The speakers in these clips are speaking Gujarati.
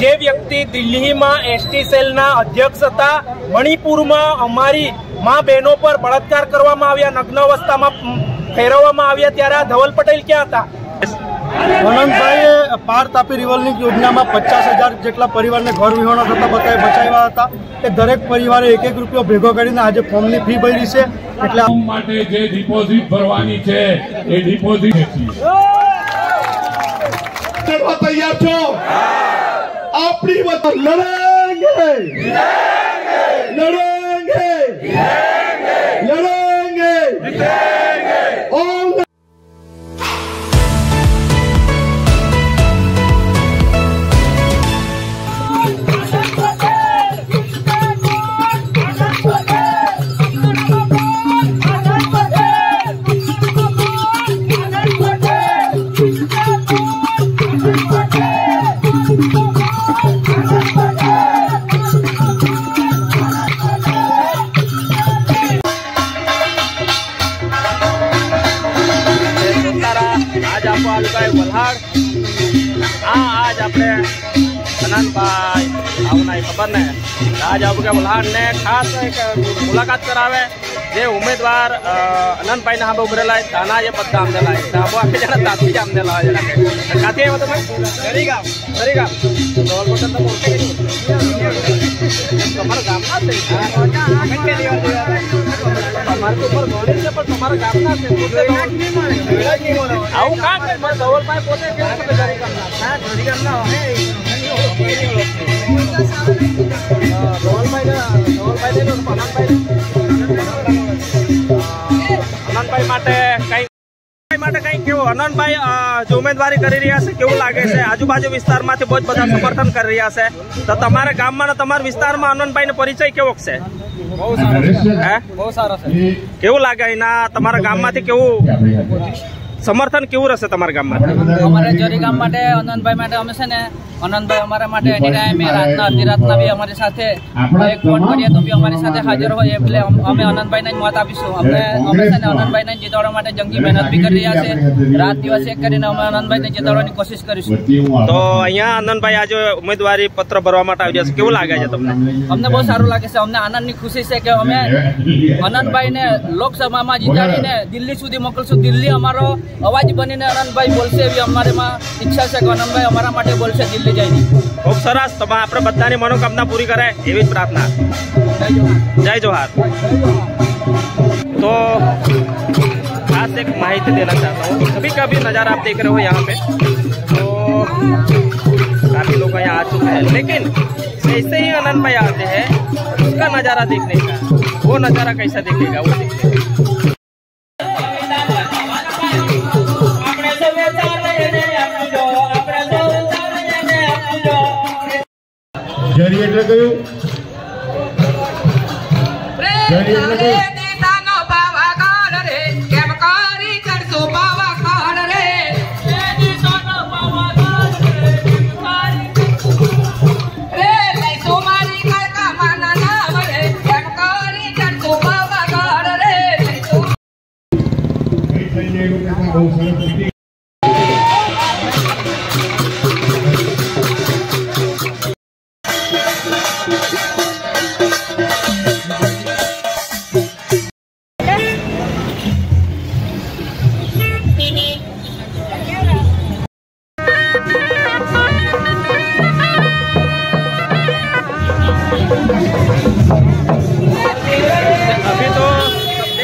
જે વ્યક્તિ દિલ્હીમાં એસટી સેલના અધ્યક્ષ હતા, મણિપુરમાં અમારી મા બહેનો પર બળાત્કાર કરવામાં આવ્યા, નગ્ન અવસ્થામાં ફેરવવામાં આવ્યા, ત્યારે આ ધવલ પટેલ ક્યાં હતા? આનંદભાઈએ પાર તાપી રિવરલિંક યોજનામાં 50,000 જેટલા પરિવારને ઘર વિહોણા થતા બચાવ્યા હતા. એ દરેક પરિવારે એક રૂપિયો ભેગો કરીને આજે ફોર્મની ફી ભરી છે. એટલે માટે જે ડિપોઝિટ ભરવાની છે એ ડિપોઝિટ તૈયાર છો? આપણી વતન લડેંગે લડેંગે લડેંગે લડેંગે. आज अपने आनंदभाई आवना खबर ने आज आपके वल्हाड़ ने खास एक मुलाकात करावे जे उम्मीदवार आनंदभाई ने हम उभरेला ताना ये पद काम देला हम आके जरा ताती जाम देला जरा काथे है तो मैं करेगा डोल बटन तो बोलते तुम्हारा गाम ना से हमारे तो ऊपर गोड़ी से पर तुम्हारा गाम ना से आओ का मैं डबल पाए पोते के जारी करना हां जारी करना है डबल पाए ने आनंदभाई માટે કઈ કેવું આનંદભાઈ જો ઉમેદવારી કરી રહ્યા છે કેવું લાગે છે? આજુબાજુ વિસ્તારમાંથી બહુ બધા સમર્થન કરી રહ્યા છે, તો તમારા ગામમાં અને તમારા વિસ્તારમાં આનંદભાઈનો પરિચય કેવો છે? બહુ સારો છે. કેવું લાગે એના તમારા ગામમાંથી કેવું સમર્થન કેવું રહેશે તમારા ગામમાં? અમારા જોરી ગામ માટે આનંદભાઈ માટે અમે છે ને આનંદભાઈ અમારા માટે એની ટાઈમે રાતના અડધી રાતના બી અમારી સાથે એક ફોન કરીએ તો બી અમારી સાથે હાજર હોય, એટલે અમે આનંદભાઈને જ મત આપીશું. અમે છે ને આનંદભાઈને જીતાડવા માટે જંગી મહેનત બી કરી રહ્યા છે. રાત દિવસ એક કરીને અમે આનંદભાઈને જીતાડવાની કોશિશ કરીશું. તો અહીંયા આનંદભાઈ આજે ઉમેદવારી પત્ર ભરવા માટે આવી જશે, કેવું લાગે છે તમને? અમને બહુ સારું લાગે છે. અમને આનંદની ખુશી છે કે અમે આનંદભાઈને લોકસભામાં જીતાડીને દિલ્હી સુધી મોકલશું. દિલ્હી અમારો અવાજ બનીને આનંદભાઈ બોલશે એવી અમારામાં ઈચ્છા છે કે આનંદભાઈ અમારા માટે બોલશે દિલ્હી જઈને. ખૂબ સરસ. તમે આપણે બધાની મનોકામના પૂરી કરે એવી જ પ્રાર્થના. જય જોહાર. तो खास एक माहिती देना चाहता हूँ. कभी कभी नज़ारा आप देख रहे हो यहाँ पे, तो काफी लोग यहाँ आ चुके हैं, लेकिन जैसे ही आनंद भाई आते हैं उसका नज़ारा देखने का, वो नज़ारा कैसा दिखेगा वो देखिए. જરી એટલે કયું જરી એટલે કયું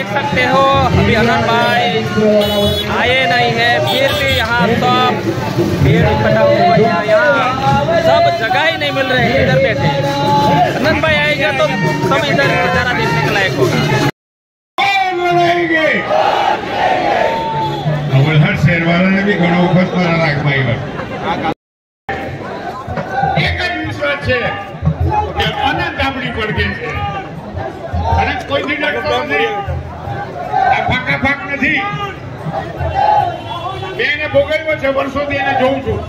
सकते हो अभी आनंद भाई आए नहीं है, फिर भी यहाँ सब भीड़ इकट्ठा हुआ है. यहाँ सब जगह ही नहीं मिल रहे हैं इधर बैठे. आनंद भाई आएगा तो सब इधर नजारा देखने के लायक होगा. वल्हाड़ शहर वालों ने भी घणो वखत पर राखभाई एक જ વિશ્વાસ છે કે આનંદ આપણી પડકે છે અને કોઈથી ડરતો નથી. આ ફાકા ફાક નથી. મેં એને ભોગવ્યો છે, વર્ષોથી એને જોઉં છું.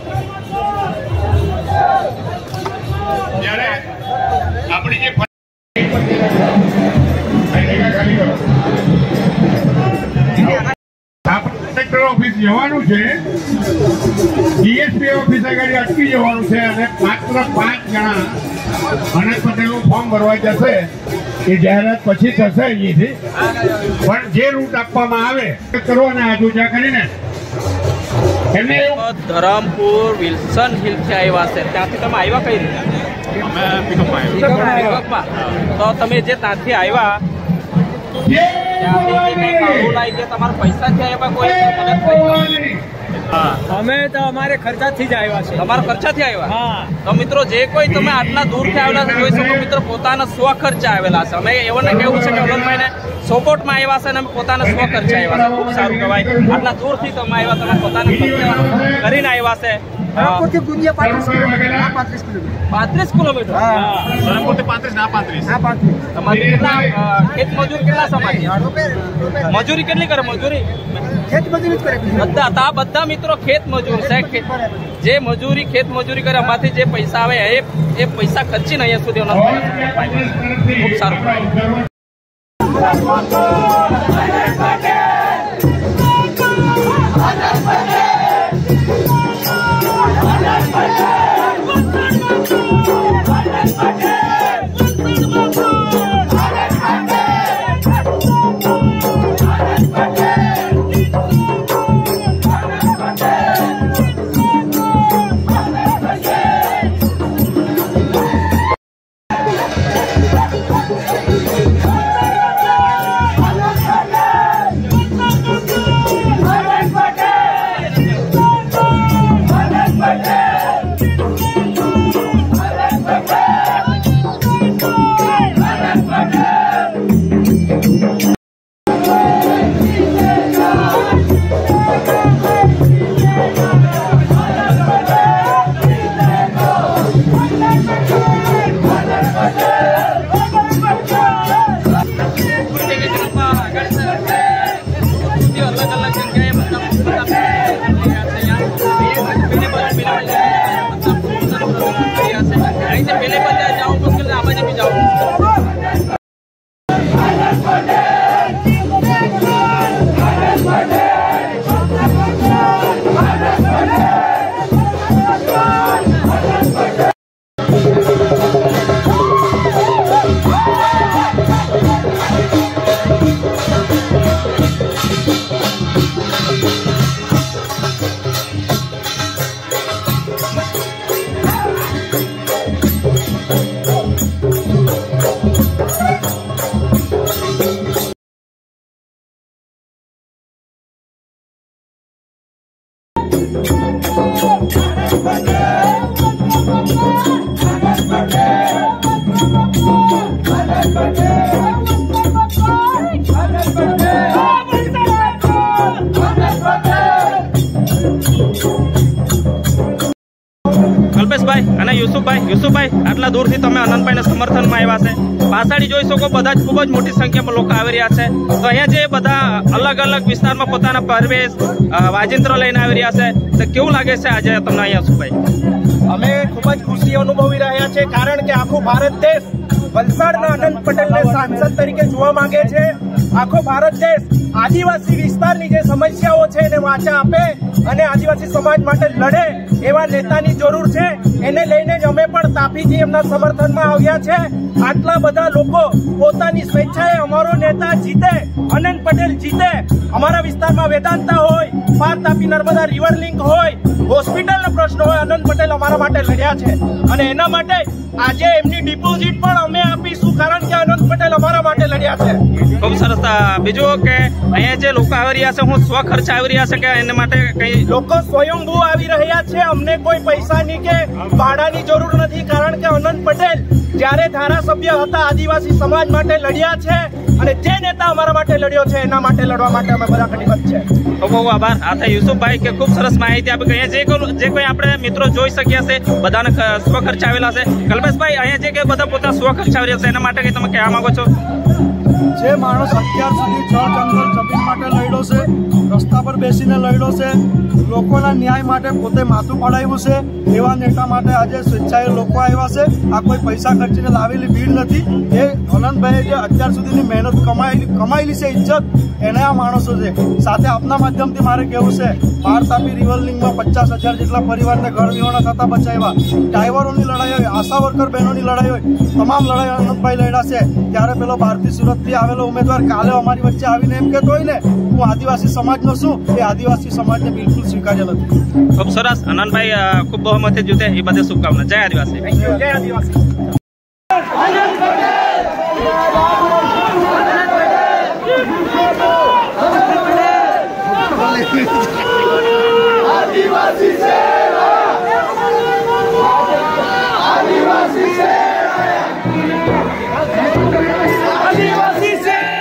જ્યારે આપણી જે ખાલી કરો સેક્ટરો ઓફિસ જવાનું છે, ડીએસપી ઓફિસ આગળ અટકી જવાનું છે અને માત્ર 5 જણા અનંત પટેલનું ફોર્મ ભરવા જશે. એ જાહેરાત પછી થશે અહીંથી, પણ જે રૂટ આપવામાં આવે કરવાના આજુજા કરીને એમને ધરમપુર વિલ્સન હિલ થી આવ્યા છે. ત્યાંથી તમે આવ્યા કઈ રીતે? તો તમે જે ત્યાંથી આવ્યા તમારા પૈસાથી આવ્યા કોઈ મદદ કરી? અમે તો અમારે ખર્ચાથી જ આવ્યા છે. તમારા ખર્ચાથી આવ્યા? હા. તો મિત્રો જે કોઈ તમે આટલા દૂરથી આવેલા છે જોઈ શકો મિત્રો પોતાના સ્વખર્ચે આવેલા છે. અમે એવોને કેવું છે કે અનંતભાઈને સપોર્ટમાં આવ્યા છે અને અમે પોતાના સ્વખર્ચે આવ્યા છે. ખૂબ સારું કહેવાય. આટલા દૂરથી તમે આવ્યા, તમે પોતાના ખર્ચે કરીને આવ્યા છે. 35 કિલોમીટર. તમારી ખેત મજૂર કેટલા સમાજ? મજૂરી કેટલી કરે? મજૂરી બધા મિત્રો ખેત મજૂર છે. જે મજૂરી ખેત મજૂરી કરે એમાંથી જે પૈસા આવે એ પૈસા ખર્ચીને અહીંયા સુધી ખૂબ સારું. કલ્પેશભાઈ અને યુસુફભાઈ આટલા દૂરથી તમે અનંતભાઈને સમર્થનમાં આવ્યા છે. પાછાડી જોઈ શકો બધા જ ખૂબ જ મોટી સંખ્યામાં લોકો આવી રહ્યા છે. તો અહીંયા જે બધા અલગ અલગ વિસ્તારમાં પોતાના પરવેશ વાજિંત્રો લઈને આવી રહ્યા છે, તો કેવું લાગે છે આજે તમને અહીંયા યુસુફભાઈ? અમે ખૂબ જ ખુશી અનુભવી રહ્યા છે, કારણ કે આખો ભારત દેશ વલસાડના અનંત પટેલને સાંસદ તરીકે જોવા માંગે છે. આખો ભારત દેશ આદિવાસી વિસ્તારની જે સમસ્યાઓ છે એને વાચા આપે અને આદિવાસી સમાજ માટે લડે એવા નેતાની જરૂર છે. એને લઈને જ અમે પણ તાપીથી એમના સમર્થનમાં આવ્યા છે. આટલા બધા લોકો પોતાની સ્વેચ્છાએ અમારો નેતા જીતે, અનંત પટેલ જીતે. અમારા વિસ્તારમાં વેદાંતા હોય, પાર તાપી નર્મદા રિવર લિંક હોય, હોસ્પિટલનો પ્રશ્ન હોય, અનંત પટેલ અમારા માટે લડ્યા છે અને એના માટે આજે એમની ડિપોઝિટ પણ અમે આપીશું, કારણ કે અનંત પટેલ અમારા માટે લડ્યા છે. ખૂબ સરસ. બીજું કે અહીંયા જે લોકો આવી રહ્યા છે, હું સ્વખર્ચ આવી રહ્યા છે કે એના માટે કઈ લોકો સ્વયંભૂ આવી રહ્યા છે. અમને કોઈ પૈસાની કે ભાડાની જરૂર નથી, કારણ કે અનંત પટેલ જ્યારે ધારાસભ્ય હતા આદિવાસી સમાજ માટે લડ્યા છે અને જે નેતા અમારા માટે લડ્યો છે એના માટે લડવા માટે અમે બધા કટિબદ્ધ છે. ખૂબ ખૂબ આભાર. આ થાય યુસુફભાઈ કે ખૂબ સરસ માહિતી આપી. અહીંયા જે કોઈ આપણે મિત્રો જોઈ શક્યા છે બધાને સ્વખર્ચ આવેલા છે. કલ્પેશભાઈ અહીંયા જે કે બધા પોતા સ્વખર્ચ આવી રહ્યા છે એના માટે કઈ તમે કહેવા માંગો છો? જે માણસ અત્યાર સુધી જળ જંગલ જમીન માટે લડ્યો છે, રસ્તા પર બેસીને લડ્યો છે, લોકોના ન્યાય માટે પોતે માથું પડાવ્યું છે, એવા નેતા માટે આજે સ્વેચ્છાએ લોકો આવ્યા છે. આ કોઈ પૈસા ખર્ચીને લાવેલી ભીડ નથી. એ અનંતભાઈએ જે અત્યાર સુધીની મહેનત કમાયેલી છે, ઇજ્જત, એને આ માણસો છે. સાથે આપના માધ્યમથી મારે કહેવું છે, પાર તાપી રિવરલિંગમાં 50,000 જેટલા પરિવારને ઘર વિહોણા થતા બચાવ્યા. ડ્રાઈવરોની લડાઈ હોય, આશા વર્કર બહેનોની લડાઈ હોય, તમામ લડાઈ અનંતભાઈ લડ્યા છે. ત્યારે પેલો બહારથી સુરતથી આવેલો ઉમેદવાર કાલે અમારી વચ્ચે આવીને એમ કહેતો હોય ને, હું આદિવાસી સમાજનો છું, એ આદિવાસી સમાજને બિલકુલ સ્વીકાર્ય નથી. ખૂબ સરસ. અનંતભાઈ ખૂબ બહુમતી જીતે એ બધે શુભકામના. જય આદિવાસી. જય આદિવાસી. આદિવાસી સેવા, આદિવાસી સેવા, આદિવાસી સેવા.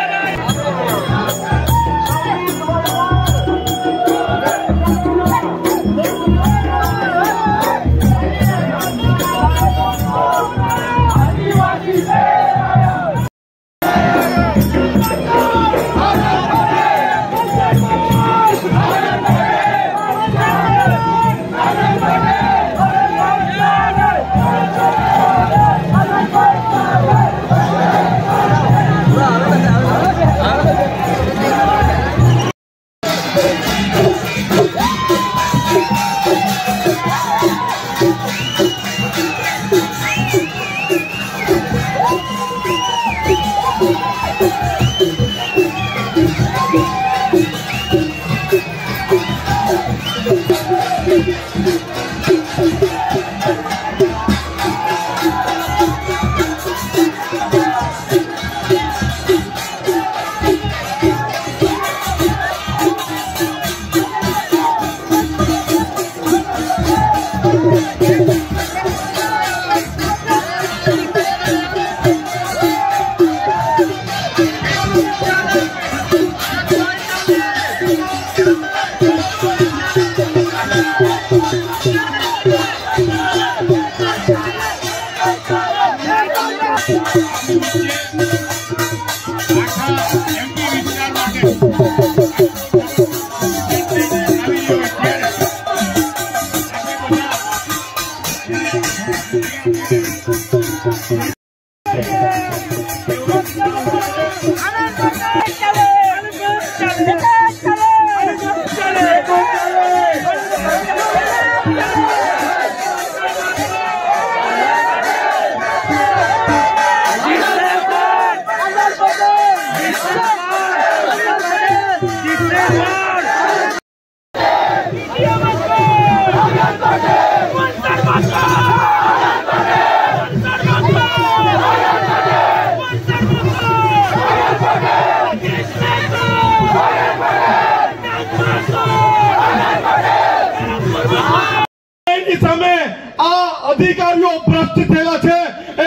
अधिकारियों भ्रष्ट थયેલા છે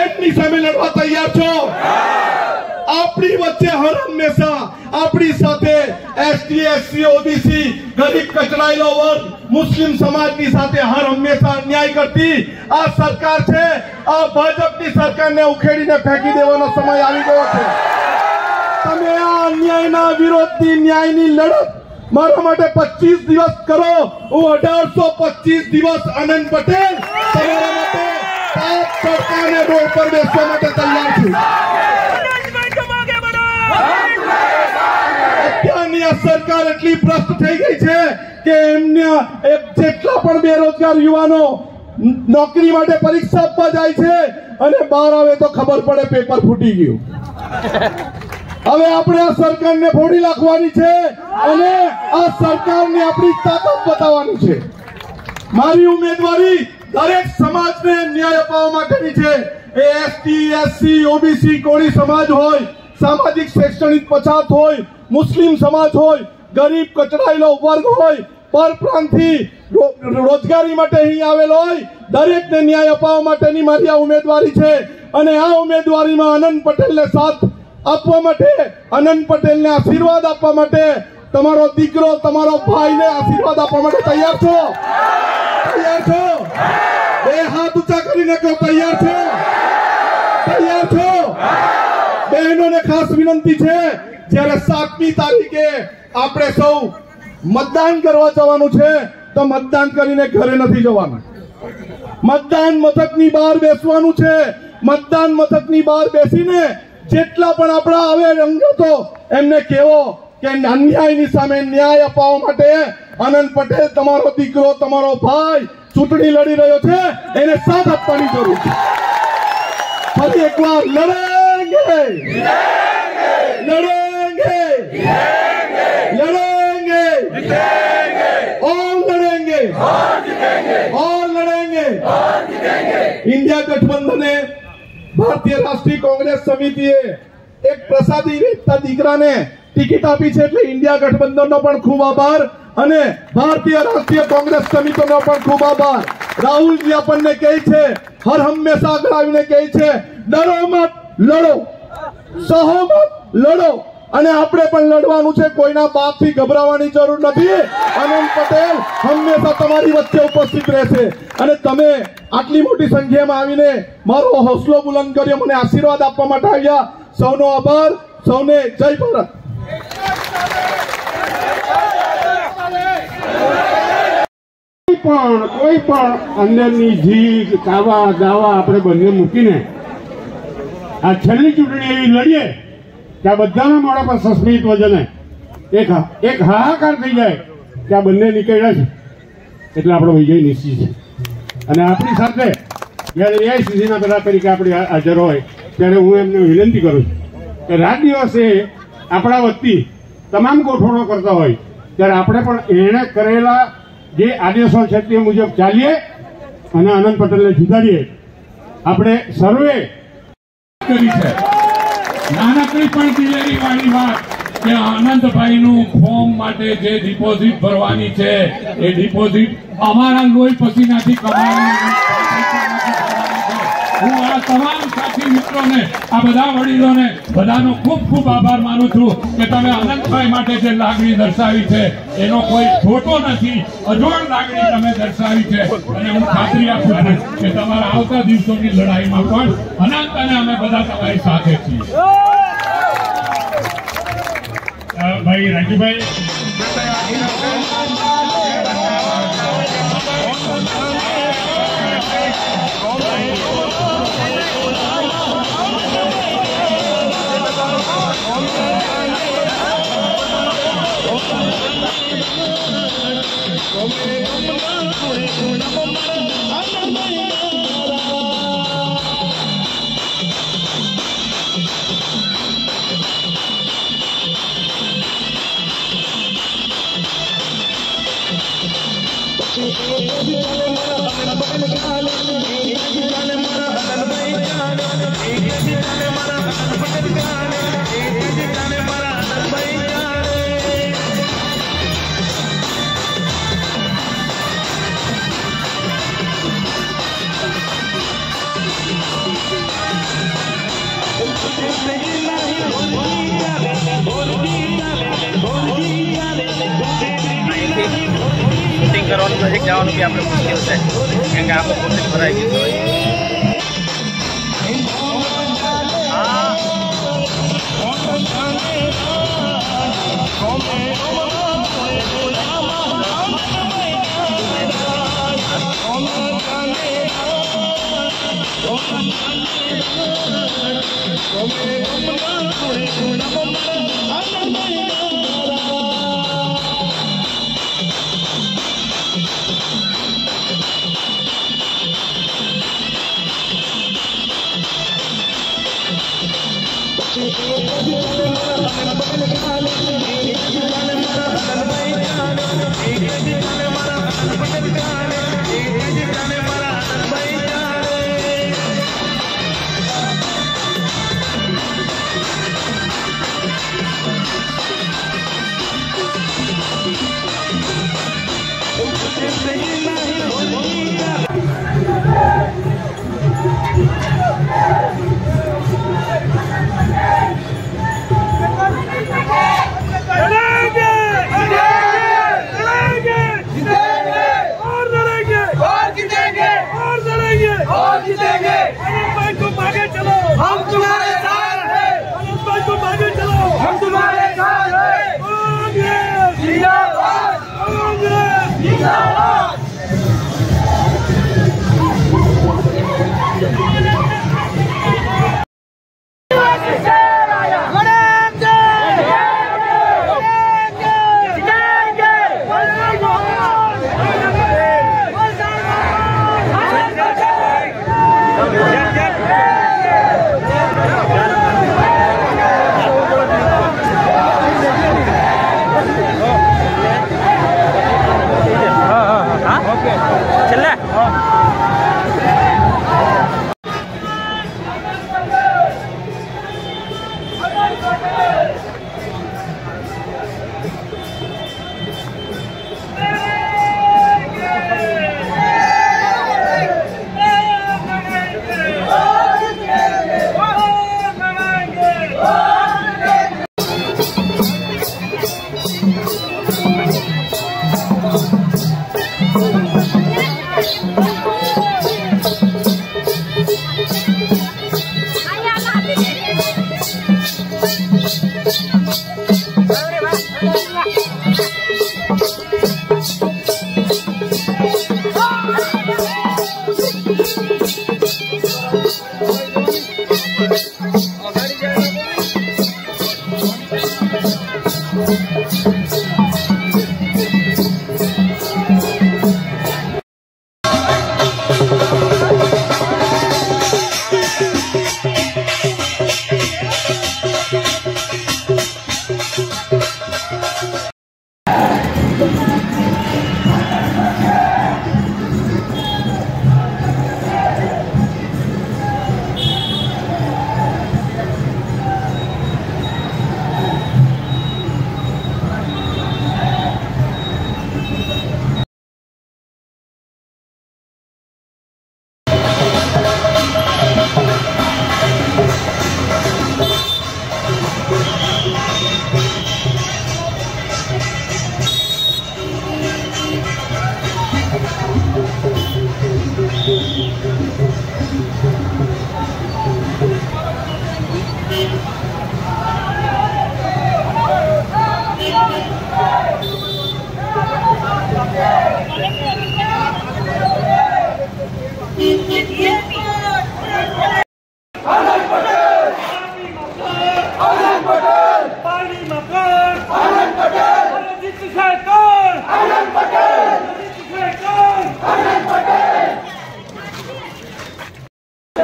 એમની સામે લડવા તૈયાર છો આપણી વચ્ચે હર હંમેશા આપણી સાથે એસટી એસસી ઓબીસી ગરીબ કચડાયેલો વર્ગ મુસ્લિમ સમાજની સાથે હર હંમેશા અન્યાય કરતી આ સરકાર છે આ ભાજપની સરકારને ઉખેડીને ફેંકી દેવાનો સમય આવી ગયો છે તમે આ અન્યાયના વિરોધની ન્યાયની લડત મારા માટે 25 દિવસ કરો હું 1825 દિવસ આનંદ પટેલ તમારા માટે સાત સરકારને રોડ પર બેસવા માટે તૈયાર છું અત્યારની આ સરકાર એટલી ભ્રષ્ટ થઈ ગઈ છે કે એમના જેટલા પણ બેરોજગાર યુવાનો નોકરી માટે પરીક્ષા આપવા જાય છે અને બહાર આવે તો ખબર પડે પેપર ફૂટી ગયું હવે આપણે આ સરકારને ફોડી નાખવાની છે અને આ સરકારને આપણી તાકાત બતાવવાની છે મારી ઉમેદવારી દરેક સમાજને ન્યાય અપાવવા માટેની છે એ એસટી એસસી ઓબીસી કોળી સમાજ હોય સામાજિક શૈક્ષણિક પછાત હોય મુસ્લિમ સમાજ હોય ગરીબ કચડાયેલો વર્ગ હોય પરપ્રાંતથી રોજગારી માટે અહીં આવેલો હોય દરેકને ન્યાય અપાવવા માટેની મારી આ ઉમેદવારી છે અને આ ઉમેદવારીમાં આનંદ પટેલને સાથ આપવા માટે આનંદ પટેલને આશીર્વાદ આપવા માટે તમારો દીકરો તમારો ભાઈને આશીર્વાદ આપવા માટે તૈયાર છો બે હાથ ઊંચા કરીને કહો તૈયાર છો બહેનોને ખાસ વિનંતી છે, જ્યારે 7મી તારીખે આપણે સૌ મતદાન કરવા જવાનું છે તો મતદાન કરીને ઘરે નથી જવાનું. મતદાન મથકની બહાર બેસવાનું છે. મતદાન મથકની બહાર બેસીને જેટલા પણ આપણા આવે રંગતો એમને કહેવો કે અન્યાયની સામે ન્યાય અપાવવા માટે આનંદ પટેલ તમારો દીકરો, તમારો ભાઈ ચૂંટણી લડી રહ્યો છે, એને સાથ આપવાની જરૂર છે. ફરી એકવાર લડેંગે, લડેંગે, લડેંगे, और लड़ेंगे, और लड़ेंगे. इंडिया गठबंधन भारतीय राष्ट्रीय कांग्रेस समितिए एक प्रसादी વેચતા દીકરાને ટિકિટ આપી છે, એટલે ઇન્ડિયા ગઠબંધનનો પણ ખૂબ આભાર અને ભારતીય રાષ્ટ્રીય કોંગ્રેસ સમિતિનો પણ ખૂબ આભાર. રાહુલજી આપણને કહે છે, હર હંમેશા આગળ આવીને કહે છે, ડરો મત, લડો, સહો મત, લડો. અને આપણે પણ લડવાનું છે. કોઈના બાપથી ગભરાવાની જરૂર નથી. આનંદ પટેલ હંમેશા તમારી વચ્ચે ઉપસ્થિત રહેશે અને તમે આટલી મોટી સંખ્યામાં આવીને મારો હોસલો બુલંદ કર્યો, મને આશીર્વાદ આપવા માટે આવ્યા. સૌનો આભાર. સૌને જય ભારત. કોઈ પણ અંદરની જીદ, કાવા દાવા આપણે બંને મૂકીને આ છેલ્લી ચૂંટણી એવી લડીએ કે આ બધાના મોઢા પર સસ્મિત વજને એક હાહાકાર થઈ જાય કે આ બંને નીકળ્યા છે એટલે આપણો વિજય નિશ્ચિત છે. અને આપણી સાથે જ્યારે એઆઈસીસીના બધા તરીકે આપણે હાજર હોય ત્યારે હું એમને વિનંતી કરું છું કે રાત દિવસે આપણા વતી તમામ ગોઠવણો કરતા હોય ત્યારે આપણે પણ એણે કરેલા જે આદેશો છે તે મુજબ ચાલીએ અને આનંદ પટેલને જીતાડીએ. આપણે સર્વે કરી છે નાનકડી પણ દિલેરી વાળી વાત કે આનંદભાઈનું ફોર્મ માટે જે ડિપોઝિટ ભરવાની છે એ ડિપોઝિટ અમારા લોહી પસીનાથી કમાવાની. હું આ તમામ સાથી મિત્રોને, આ બધા વડીલોને બધાનો ખૂબ ખૂબ આભાર માનું છું કે તમે આનંદભાઈ માટે જે લાગણી દર્શાવી છે એનો કોઈ ખોટો નથી, અજોડ લાગણી તમે દર્શાવી છે. અને હું ખાતરી આપું છું કે તમારા આવતા દિવસોની લડાઈમાં પણ અનંત અને અમે બધા તમારી સાથે છીએ. ભાઈ રાજુભાઈ શૂટિંગ કરવાનું નજીક જવાનું બી આપણે મુશ્કેલ છે કારણ કે આખો પ્રોસેસ ભરાઈ ગયો હોય.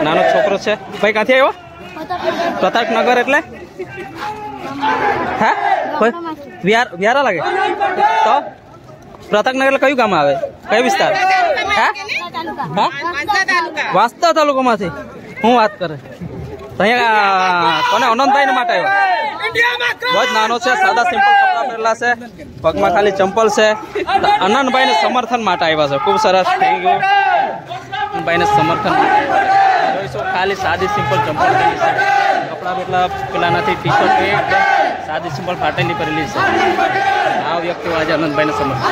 નાનો છોકરો છે ભાઈ, ક્યાંથી આવ્યો? પ્રતાપનગર એટલે હા વિહારા લાગે તો પ્રતાપનગર એટલે કયું ગામ આવે, કયો વિસ્તાર? હા વાંસદા તાલુકામાંથી હું વાત કરે તો અહીંયા કોને આનંદભાઈ ને માટે આવ્યો? બહુ જ નાનો છે, સાદા સિમ્પલ કપડા પહેરેલા છે, પગમાં ખાલી ચંપલ છે. આનંદભાઈ ને સમર્થન માટે આવ્યા છે. ખૂબ સરસ થઈ ગયું, ભાઈ ને સમર્થન જોઈશું. ખાલી સાદી સિમ્પલ ચંપલ પહેરી છે, કપડા એટલા પેલા નથી, ટી શર્ટ સાદી સિમ્પલ ફાટેલી પહેરેલી છે. આ વ્યક્તિઓ આજે આનંદભાઈ ને સમર્થન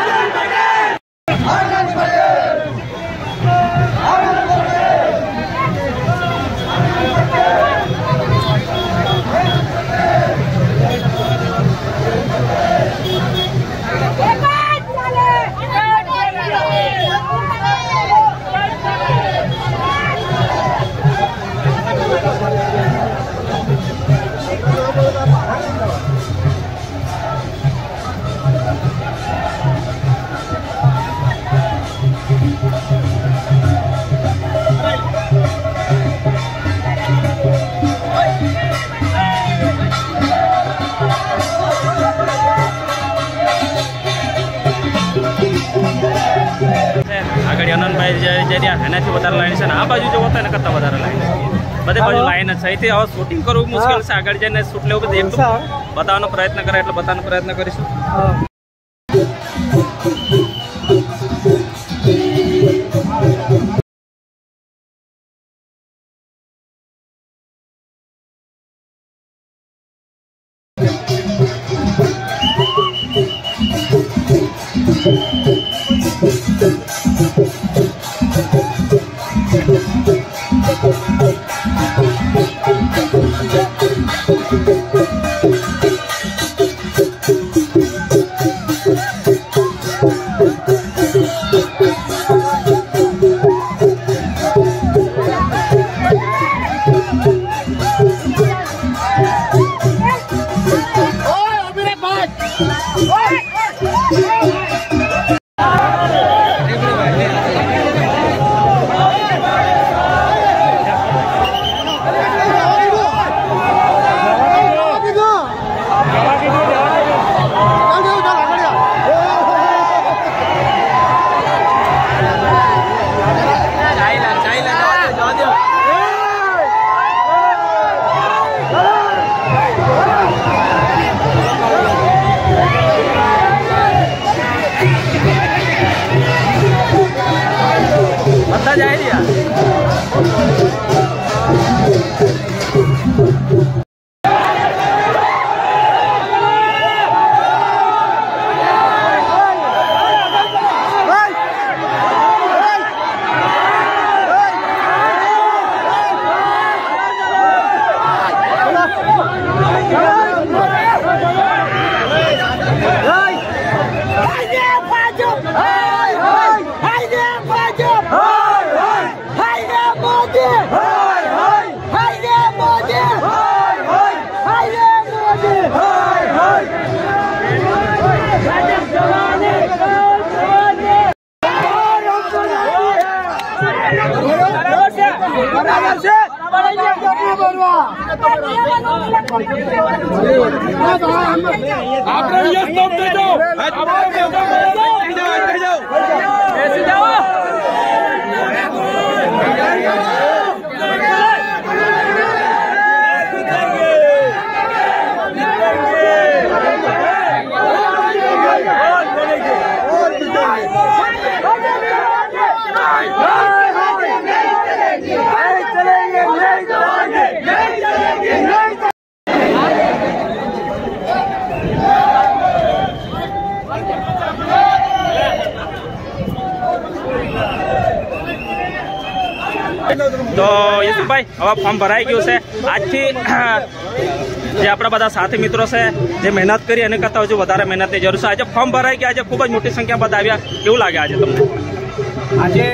આગળ આનંદભાઈ જે એનાથી વધારે લાઈન છે ને આ બાજુ જો હોતા ને કરતા વધારે લાઈન છે, બધી બાજુ લાઈન જ છે. અહીંથી હવે શૂટિંગ કરવું મુશ્કેલ છે. આગળ જઈને શૂટ લેવું બધું એકદમ બતાવવાનો પ્રયત્ન કરે એટલે બતાવવાનો પ્રયત્ન કરીશું. તો યશુભાઈ હવે ફોર્મ ભરાઈ ગયું છે આજથી જે આપણા બધા સાથી મિત્રો છે જે મહેનત કરી એને કરતા હજુ વધારે મહેનતની જરૂર છે. આજે ફોર્મ ભરાઈ ગયા, આજે ખૂબ જ મોટી સંખ્યા બધા આવ્યા, કેવું લાગે આજે તમને? આજે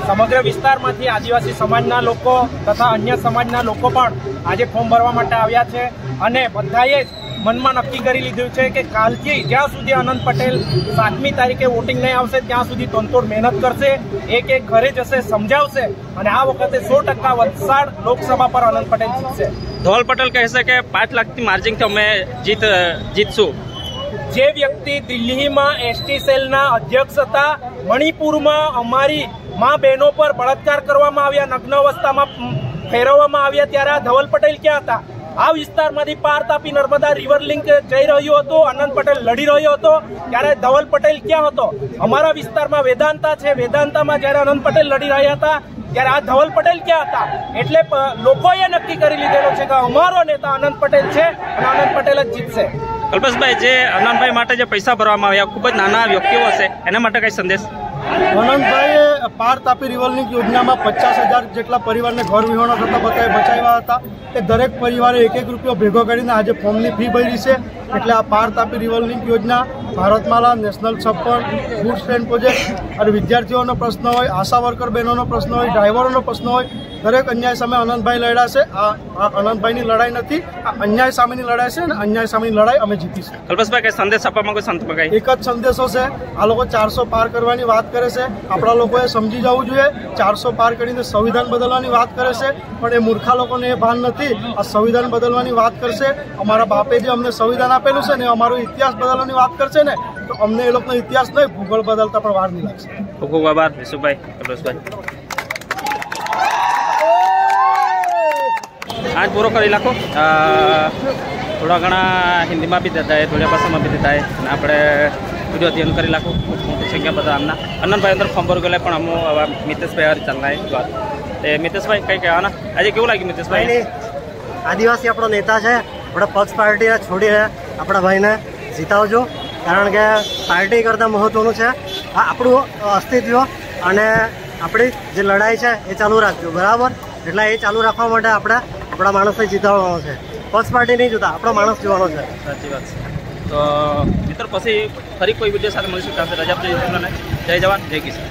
સમગ્ર વિસ્તારમાંથી આદિવાસી સમાજના લોકો તથા અન્ય સમાજના લોકો પણ આજે ફોર્મ ભરવા માટે આવ્યા છે અને બધાએ મનમાં નક્કી કરી લીધું છે કે કાલથી જ્યાં સુધી આનંદ પટેલ 7મી તારીખે વોટિંગ નહીં આવશે ત્યાં સુધી તનતોડ મહેનત કરશે, એક ઘરે જશે, સમજાવશે અને આ વખતે 100% વલસાડ લોકસભા પર આનંદ પટેલ જીતશે. ધવલ પટેલ કહે છે કે 5 લાખથી માર્જિનથી અમે જીતશું. જે વ્યક્તિ દિલ્હીમાં એસટી સેલના અધ્યક્ષ હતા, મણિપુરમાં અમારી મા બહેનો પર બળાત્કાર કરવામાં આવ્યા, નગ્ન અવસ્થામાં ફેરવવામાં આવ્યા, ત્યારે આ ધવલ પટેલ ક્યાં હતા? આ વિસ્તારમાંથી પાર તાપી નર્મદા રિવર લિંક જઈ રહ્યો હતો, આનંદ પટેલ લડી રહ્યો હતો, ત્યારે ધવલ પટેલ ક્યાં હતો? અમારા વિસ્તારમાં વેદાંતા છે, વેદાંતામાં જયારે આનંદ પટેલ લડી રહ્યા હતા ત્યારે આ ધવલ પટેલ ક્યાં હતા? એટલે લોકોએ નક્કી કરી લીધેલો છે કે અમારો નેતા આનંદ પટેલ છે અને આનંદ પટેલ જ જીતશે. કલ્પેશભાઈ, જે આનંદભાઈ માટે જે પૈસા ભરવામાં આવ્યા ખૂબ જ નાના વ્યક્તિઓ છે, એના માટે કઈ સંદેશ? આનંદભાઈએ પાર તાપી રિવરલિંક યોજનામાં 50,000 જેટલા પરિવારને ઘર વિહોણા થતા બચાવ્યા હતા. એ દરેક પરિવારે 1-1 રૂપિયો ભેગો કરીને આજે ફોર્મની ફી ભરી છે. એટલે આ પાર તાપી રિવરલિંક યોજના, ભારતમાલા, નેશનલ છપ્પન, ફૂડ સ્ટેન્ડ પ્રોજેક્ટ અને વિદ્યાર્થીઓનો પ્રશ્ન હોય, આશા વર્કર બહેનોનો પ્રશ્ન હોય, ડ્રાઈવરોનો પ્રશ્ન હોય, દરેક અન્યાય સામે આનંદભાઈ લડ્યા છે. આ આનંદભાઈની લડાઈ નથી, આ અન્યાય સામેની લડાઈ છે અને અન્યાય સામેની લડાઈ અમે જીતીશું. કલ્પેશભાઈ, કઈ સંદેશ આપવામાં કોઈ સંત કઈ? એક જ સંદેશો છે. આ લોકો 400 પાર કરવાની વાત કરે છે, આપણા લોકોએ સમજી જવું જોઈએ. 400 પાર કરીને સંવિધાન બદલવાની વાત કરે છે, પણ એ મૂર્ખા લોકોને એ ભાન નથી. આ સંવિધાન બદલવાની વાત કરશે, અમારા બાપે જે અમને સંવિધાન આપેલું છે ને અમારો ઇતિહાસ બદલવાની વાત કરશે ને તો અમને એ લોકોનો ઇતિહાસ નહીં, ભૂગોળ બદલતા પણ વાર નહીં લાગશે. ખૂબ ખૂબ આભાર યશુભાઈ, કલ્પેશભાઈ. आज पूरा कर लाखो थोड़ा घना हिंदी में भी देता है, थोड़ा भाषा में भी देता है. આપણે વિડીયો અધ્યયન કરી લાખો. ખૂબ મોટી સંખ્યા બધા આમના આનંદભાઈ અંદર ફોર્મ ભરી ગયેલા, પણ અમો મિતેશભાઈ હારી ચાલના વાત. એ મિતેશભાઈ કઈ કહેવાના આજે કેવું લાગ્યું? મિતેશભાઈ, આદિવાસી આપણો નેતા છે, આપણે પક્ષ પાર્ટીને છોડીને આપણા ભાઈને જીતાવજો, કારણ કે પાર્ટી કરતાં મહત્વનું છે આપણું અસ્તિત્વ અને આપણી જે લડાઈ છે એ ચાલુ રાખજો, બરાબર? એટલે એ ચાલુ રાખવા માટે આપણે આપણા માણસને જીતાડવાનો છે, પક્ષ પાર્ટી નહીં જોતા, આપણો માણસ જોવાનો છે. સાચી વાત છે. તો મિત્ર પછી ફરી કોઈ વિડીયો સાથે મળીશું. રજા આપજો. જય જવાન, જય કિસાન.